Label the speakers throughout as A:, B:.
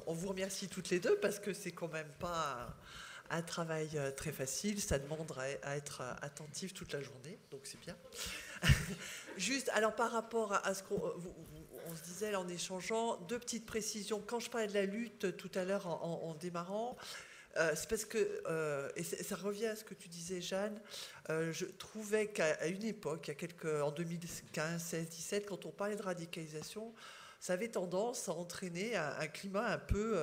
A: on vous remercie toutes les deux parce que c'est quand même pas un travail très facile. Ça demande à être attentif toute la journée, donc c'est bien. Juste, alors par rapport à ce qu'on on se disait là, en échangeant, deux petites précisions. Quand je parlais de la lutte tout à l'heure en démarrant, c'est parce que, et ça revient à ce que tu disais, Jeanne, je trouvais qu'à une époque, en 2015, 16, 17, quand on parlait de radicalisation, ça avait tendance à entraîner un climat un peu,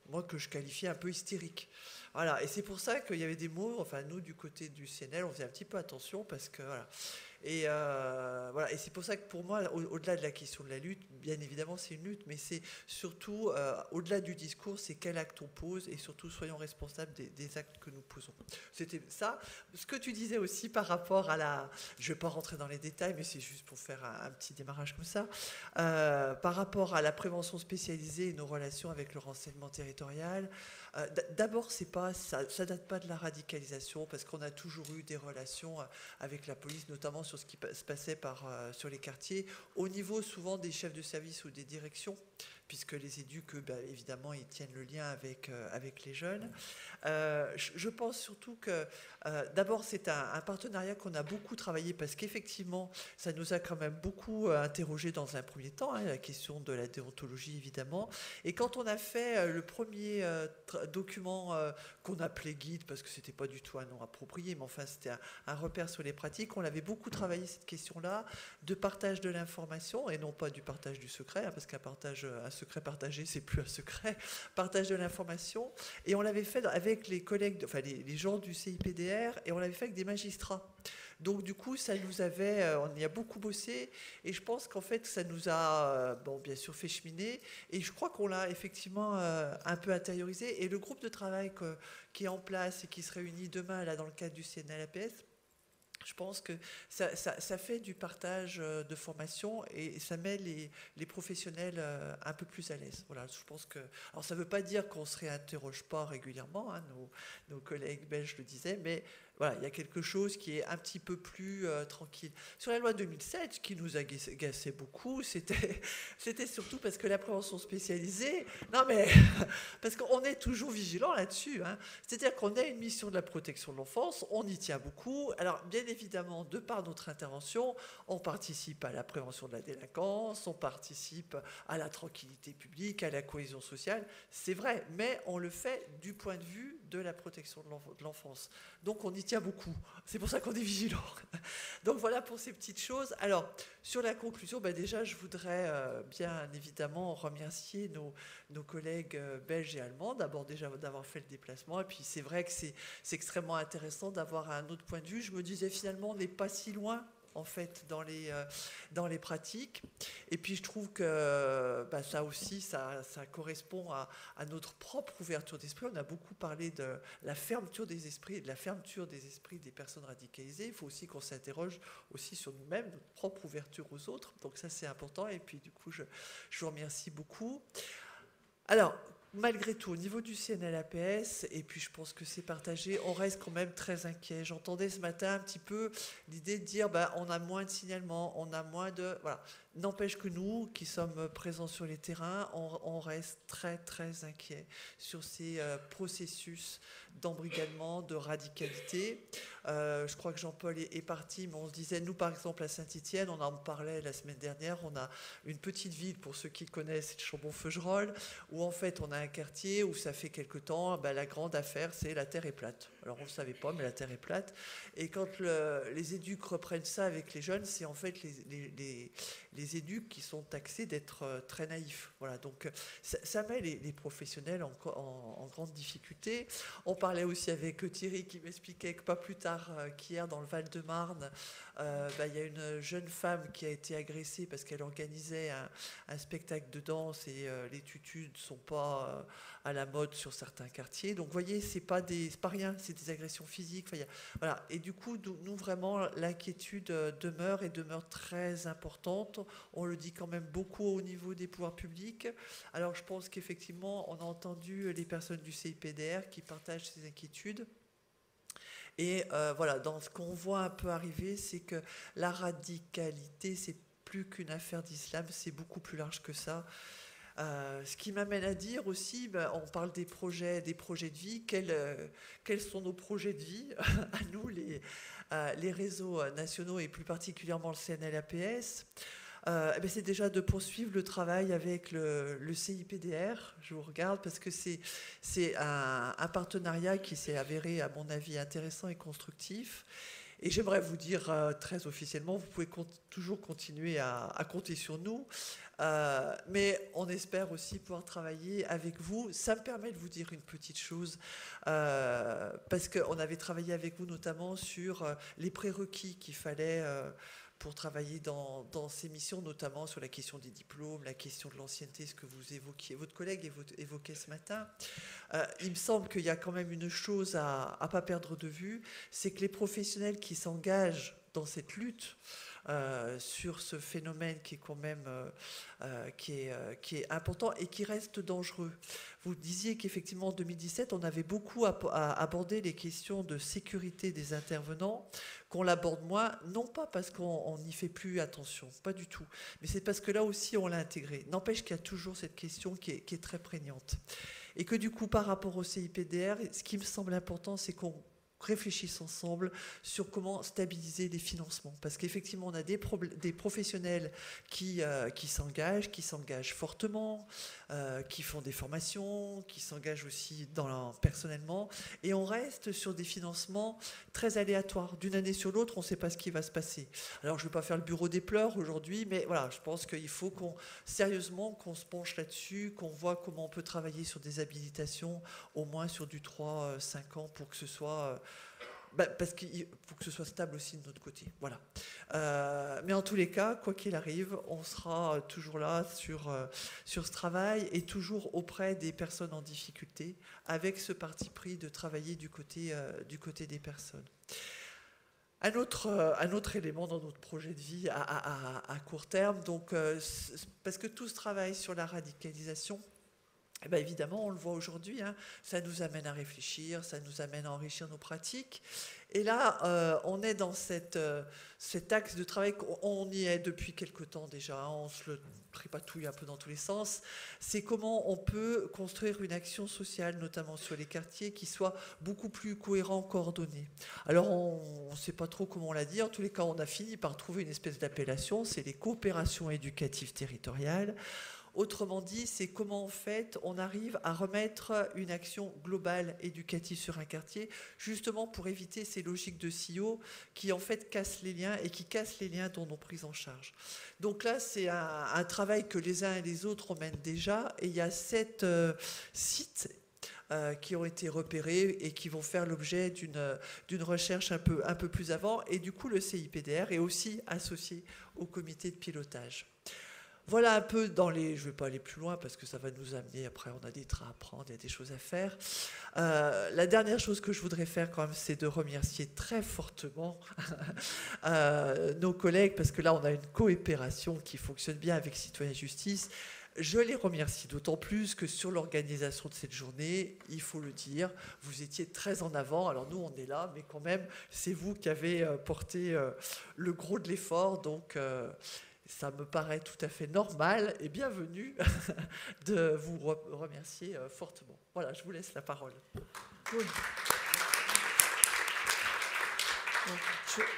A: moi que je qualifiais un peu hystérique. Voilà, et c'est pour ça qu'il y avait des mots, enfin nous du côté du CNL, on faisait un petit peu attention parce que voilà. Et voilà, et c'est pour ça que pour moi, au-delà de la question de la lutte, bien évidemment c'est une lutte, mais c'est surtout, au-delà du discours, c'est quel acte on pose, et surtout soyons responsables des actes que nous posons. C'était ça. Ce que tu disais aussi par rapport à la... Je ne vais pas rentrer dans les détails, mais c'est juste pour faire un petit démarrage comme ça. Par rapport à la prévention spécialisée et nos relations avec le renseignement territorial, d'abord, ça date pas de la radicalisation, parce qu'on a toujours eu des relations avec la police, notamment sur ce qui se passait sur les quartiers, au niveau souvent des chefs de service ou des directions, puisque les éduques, évidemment, ils tiennent le lien avec les jeunes. Je pense surtout que, d'abord, c'est un partenariat qu'on a beaucoup travaillé, parce qu'effectivement, ça nous a quand même beaucoup interrogé dans un premier temps, hein, la question de la déontologie, évidemment. Et quand on a fait le premier document qu'on appelait guide, parce que c'était pas du tout un nom approprié, mais enfin, c'était un repère sur les pratiques, on avait beaucoup travaillé cette question-là, de partage de l'information, et non pas du partage du secret, hein, parce un secret partagé, c'est plus un secret, partage de l'information. Et on l'avait fait avec les collègues, enfin les gens du CIPDR, et on l'avait fait avec des magistrats. Donc du coup, ça nous avait, on y a beaucoup bossé, et je pense qu'en fait, ça nous a, bon, bien sûr, fait cheminer, et je crois qu'on l'a effectivement un peu intériorisé. Et le groupe de travail qui est en place et qui se réunit demain là dans le cadre du CNLAPS, je pense que ça fait du partage de formation, et ça met les professionnels un peu plus à l'aise. Voilà, je pense que... Alors ça ne veut pas dire qu'on ne se réinterroge pas régulièrement, hein, nos collègues belges le disaient, mais voilà, il y a quelque chose qui est un petit peu plus tranquille. Sur la loi 2007, ce qui nous agaçait beaucoup, c'était surtout parce que la prévention spécialisée... Non mais, parce qu'on est toujours vigilant là-dessus, hein. C'est-à-dire qu'on a une mission de la protection de l'enfance, on y tient beaucoup. Alors bien évidemment, de par notre intervention, on participe à la prévention de la délinquance, on participe à la tranquillité publique, à la cohésion sociale, c'est vrai, mais on le fait du point de vue de la protection de l'enfance. Donc on y tient beaucoup. C'est pour ça qu'on est vigilant. Donc voilà pour ces petites choses. Alors, sur la conclusion, déjà, je voudrais bien évidemment remercier nos collègues belges et allemands, d'abord déjà d'avoir fait le déplacement, et puis c'est vrai que c'est extrêmement intéressant d'avoir un autre point de vue. Je me disais finalement, on n'est pas si loin en fait dans les pratiques, et puis je trouve que ça aussi ça correspond à notre propre ouverture d'esprit. On a beaucoup parlé de la fermeture des esprits et de la fermeture des esprits des personnes radicalisées. Il faut aussi qu'on s'interroge aussi sur nous-mêmes, notre propre ouverture aux autres, donc ça c'est important. Et puis du coup je vous remercie beaucoup. Alors, malgré tout, au niveau du CNLAPS, et puis je pense que c'est partagé, on reste quand même très inquiet. J'entendais ce matin un petit peu l'idée de dire on a moins de signalements, on a moins de... Voilà. N'empêche que nous, qui sommes présents sur les terrains, on reste très très inquiets sur ces processus d'embrigadement, de radicalité. Je crois que Jean-Paul est parti, mais on se disait, nous par exemple à Saint-Étienne, on en parlait la semaine dernière, on a une petite ville, pour ceux qui connaissent, c'est Chambon-Feugerolles, où en fait on a un quartier où ça fait quelque temps, la grande affaire c'est la terre est plate. Alors on ne le savait pas, mais la terre est plate. Et quand les éduques reprennent ça avec les jeunes, c'est en fait les éduques qui sont taxés d'être très naïfs. Voilà, donc ça met les professionnels en grande difficulté. On parlait aussi avec Thierry qui m'expliquait que pas plus tard qu'hier dans le Val-de-Marne, il y a une jeune femme qui a été agressée parce qu'elle organisait un spectacle de danse, et les tutus ne sont pas à la mode sur certains quartiers. Donc vous voyez, c'est pas rien, c'est des agressions physiques. Enfin, voilà. Et du coup, nous vraiment, l'inquiétude demeure très importante. On le dit quand même beaucoup au niveau des pouvoirs publics. Alors je pense qu'effectivement, on a entendu les personnes du CIPDR qui partagent ces inquiétudes. Et voilà, dans ce qu'on voit un peu arriver, c'est que la radicalité, c'est plus qu'une affaire d'islam, c'est beaucoup plus large que ça. Ce qui m'amène à dire aussi, on parle des projets de vie, quels sont nos projets de vie à nous, les réseaux nationaux et plus particulièrement le CNLAPS. C'est déjà de poursuivre le travail avec le CIPDR. Je vous regarde parce que c'est un partenariat qui s'est avéré, à mon avis, intéressant et constructif. Et j'aimerais vous dire très officiellement, vous pouvez toujours continuer à compter sur nous, mais on espère aussi pouvoir travailler avec vous. Ça me permet de vous dire une petite chose, parce qu'on avait travaillé avec vous notamment sur les prérequis qu'il fallait pour travailler dans ces missions, notamment sur la question des diplômes, la question de l'ancienneté, ce que vous évoquiez, votre collègue évoquait ce matin. Il me semble qu'il y a quand même une chose à ne pas perdre de vue, c'est que les professionnels qui s'engagent dans cette lutte sur ce phénomène qui est quand même qui est important et qui reste dangereux. Vous disiez qu'effectivement en 2017, on avait beaucoup abordé les questions de sécurité des intervenants, qu'on l'aborde moins, non pas parce qu'on n'y fait plus attention, pas du tout, mais c'est parce que là aussi on l'a intégré. N'empêche qu'il y a toujours cette question qui est très prégnante. Et que du coup, par rapport au CIPDR, ce qui me semble important, c'est qu'on réfléchissent ensemble sur comment stabiliser les financements. Parce qu'effectivement, on a des professionnels qui s'engagent fortement, qui font des formations, qui s'engagent aussi personnellement, et on reste sur des financements très aléatoires. D'une année sur l'autre, on ne sait pas ce qui va se passer. Alors, je ne vais pas faire le bureau des pleurs aujourd'hui, mais voilà, je pense qu'il faut sérieusement qu'on se penche là-dessus, qu'on voit comment on peut travailler sur des habilitations, au moins sur du 3-5 ans, pour que ce soit... parce qu'il faut que ce soit stable aussi de notre côté. Voilà. Mais en tous les cas, quoi qu'il arrive, on sera toujours là sur ce travail et toujours auprès des personnes en difficulté, avec ce parti pris de travailler du côté des personnes. Un autre élément dans notre projet de vie à court terme, donc, parce que tout ce travail sur la radicalisation, évidemment, on le voit aujourd'hui, hein, ça nous amène à réfléchir, ça nous amène à enrichir nos pratiques. Et là, on est dans cet axe de travail, on y est depuis quelque temps déjà, hein, on se le tripatouille un peu dans tous les sens. C'est comment on peut construire une action sociale, notamment sur les quartiers, qui soit beaucoup plus cohérente, coordonnée. Alors, on ne sait pas trop comment on l'a dit, en tous les cas, on a fini par trouver une espèce d'appellation, c'est les coopérations éducatives territoriales. Autrement dit, c'est comment en fait on arrive à remettre une action globale éducative sur un quartier, justement pour éviter ces logiques de silo qui en fait cassent les liens et qui cassent les liens dans nos prises en charge. Donc là, c'est un travail que les uns et les autres mènent déjà, et il y a 7 sites qui ont été repérés et qui vont faire l'objet d'une recherche un peu plus avant. Et du coup, le CIPDR est aussi associé au comité de pilotage. Voilà un peu je ne vais pas aller plus loin parce que ça va nous amener, après on a des trains à prendre, il y a des choses à faire. La dernière chose que je voudrais faire quand même, c'est de remercier très fortement nos collègues, parce que là on a une coopération qui fonctionne bien avec Citoyen Justice. Je les remercie d'autant plus que sur l'organisation de cette journée, il faut le dire, vous étiez très en avant. Alors nous, on est là, mais quand même, c'est vous qui avez porté le gros de l'effort. Donc, ça me paraît tout à fait normal et bienvenu de vous remercier fortement. Voilà, je vous laisse la parole.
B: Oui.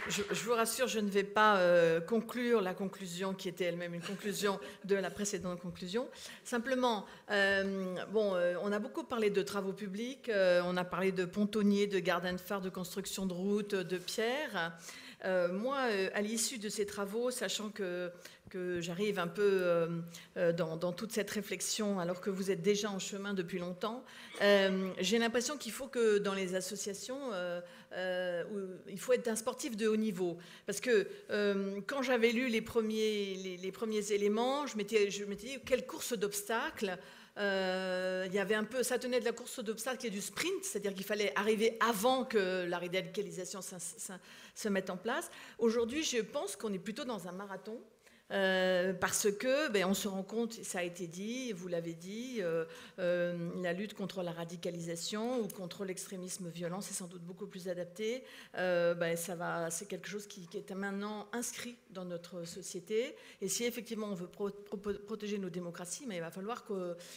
B: Je vous rassure, je ne vais pas conclure la conclusion qui était elle-même une conclusion de la précédente conclusion. Simplement, on a beaucoup parlé de travaux publics, on a parlé de pontonniers, de gardiens de phare, de construction de routes, de pierres. Moi, à l'issue de ces travaux, sachant que j'arrive un peu dans toute cette réflexion, alors que vous êtes déjà en chemin depuis longtemps, j'ai l'impression qu'il faut que dans les associations, il faut être un sportif de haut niveau. Parce que quand j'avais lu les premiers éléments, je m'étais dit, quelle course d'obstacles. Il y avait un peu, ça tenait de la course d'obstacles et du sprint, c'est-à-dire qu'il fallait arriver avant que la radicalisation se mette en place. Aujourd'hui, je pense qu'on est plutôt dans un marathon, Parce que on se rend compte, ça a été dit, vous l'avez dit, la lutte contre la radicalisation ou contre l'extrémisme violent, c'est sans doute beaucoup plus adapté. C'est quelque chose qui est maintenant inscrit dans notre société. Et si effectivement on veut protéger nos démocraties,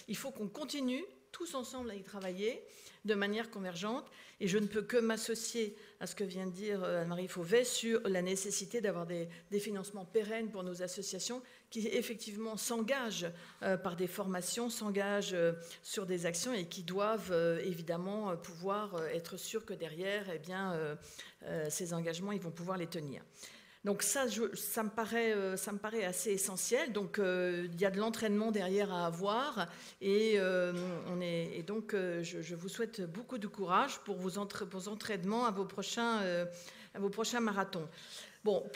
B: il faut qu'on continue tous ensemble à y travailler de manière convergente. Et je ne peux que m'associer à ce que vient de dire Anne-Marie Fauvet sur la nécessité d'avoir des financements pérennes pour nos associations qui effectivement s'engagent par des formations, s'engagent sur des actions et qui doivent évidemment pouvoir être sûrs que derrière, ces engagements, ils vont pouvoir les tenir. Donc ça me paraît assez essentiel. Donc il y a de l'entraînement derrière à avoir et donc je vous souhaite beaucoup de courage pour vos entraînements à vos prochains marathons. Bon,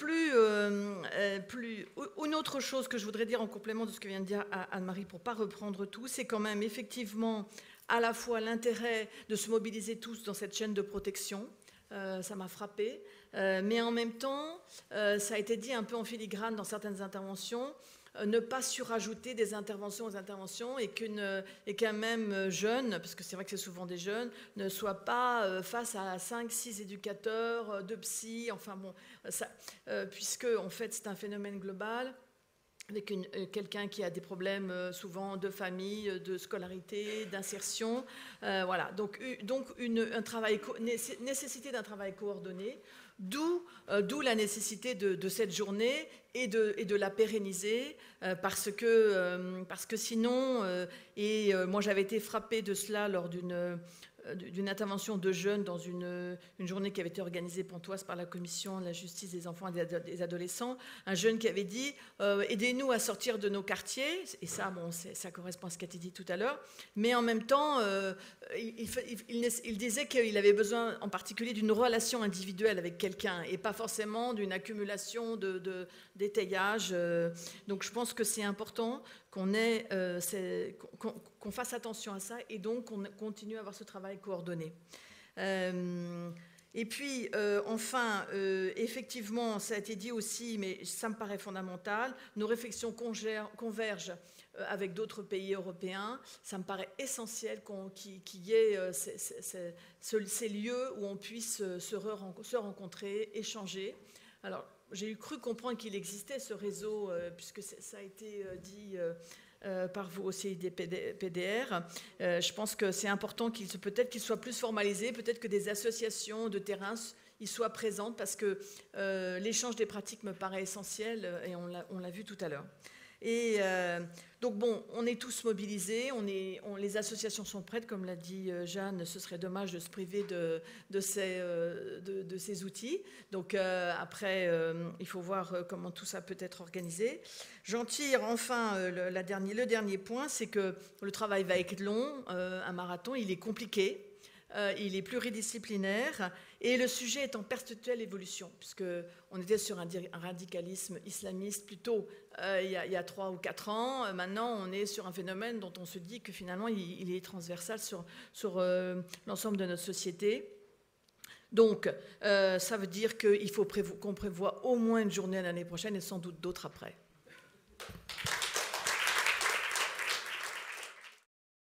B: une autre chose que je voudrais dire en complément de ce que vient de dire Anne-Marie pour pas reprendre tout, c'est quand même effectivement à la fois l'intérêt de se mobiliser tous dans cette chaîne de protection. Ça m'a frappée. Mais en même temps, ça a été dit un peu en filigrane dans certaines interventions, ne pas surajouter des interventions aux interventions et qu'un même jeune, parce que c'est vrai que c'est souvent des jeunes, ne soit pas face à 5-6 éducateurs, 2 psys, puisque en fait c'est un phénomène global, avec quelqu'un qui a des problèmes souvent de famille, de scolarité, d'insertion. Voilà. Donc nécessité d'un travail coordonné, d'où la nécessité de cette journée et de la pérenniser, parce que sinon, moi j'avais été frappée de cela lors d'une intervention de jeunes dans une journée qui avait été organisée Pontoise par la Commission de la justice des enfants et des adolescents, un jeune qui avait dit aidez-nous à sortir de nos quartiers, et ça, ça correspond à ce qui a été dit tout à l'heure, mais en même temps, il disait qu'il avait besoin en particulier d'une relation individuelle avec quelqu'un et pas forcément d'une accumulation d'étayage. Donc je pense que c'est important qu'on fasse attention à ça et donc qu'on continue à avoir ce travail coordonné. Et puis, enfin, effectivement, ça a été dit aussi, mais ça me paraît fondamental, nos réflexions convergent avec d'autres pays européens. Ça me paraît essentiel qu'il y ait ces lieux où on puisse se rencontrer, échanger. Alors, j'ai cru comprendre qu'il existait ce réseau, puisque ça a été dit par vous aussi des PDR. Je pense que c'est important peut-être qu'il soit plus formalisé, peut-être que des associations de terrain y soient présentes, parce que l'échange des pratiques me paraît essentiel, et on l'a vu tout à l'heure. Et donc bon, on est tous mobilisés, les associations sont prêtes, comme l'a dit Jeanne, ce serait dommage de se priver de ces outils. Donc après, il faut voir comment tout ça peut être organisé. J'en tire enfin le dernier point, c'est que le travail va être long, un marathon, il est compliqué. Il est pluridisciplinaire et le sujet est en perpétuelle évolution, puisqu'on était sur un radicalisme islamiste plutôt il y a 3 ou 4 ans. Maintenant, on est sur un phénomène dont on se dit que finalement, il est transversal sur l'ensemble de notre société. Donc, ça veut dire qu'il faut qu'on prévoit au moins une journée l'année prochaine et sans doute d'autres après.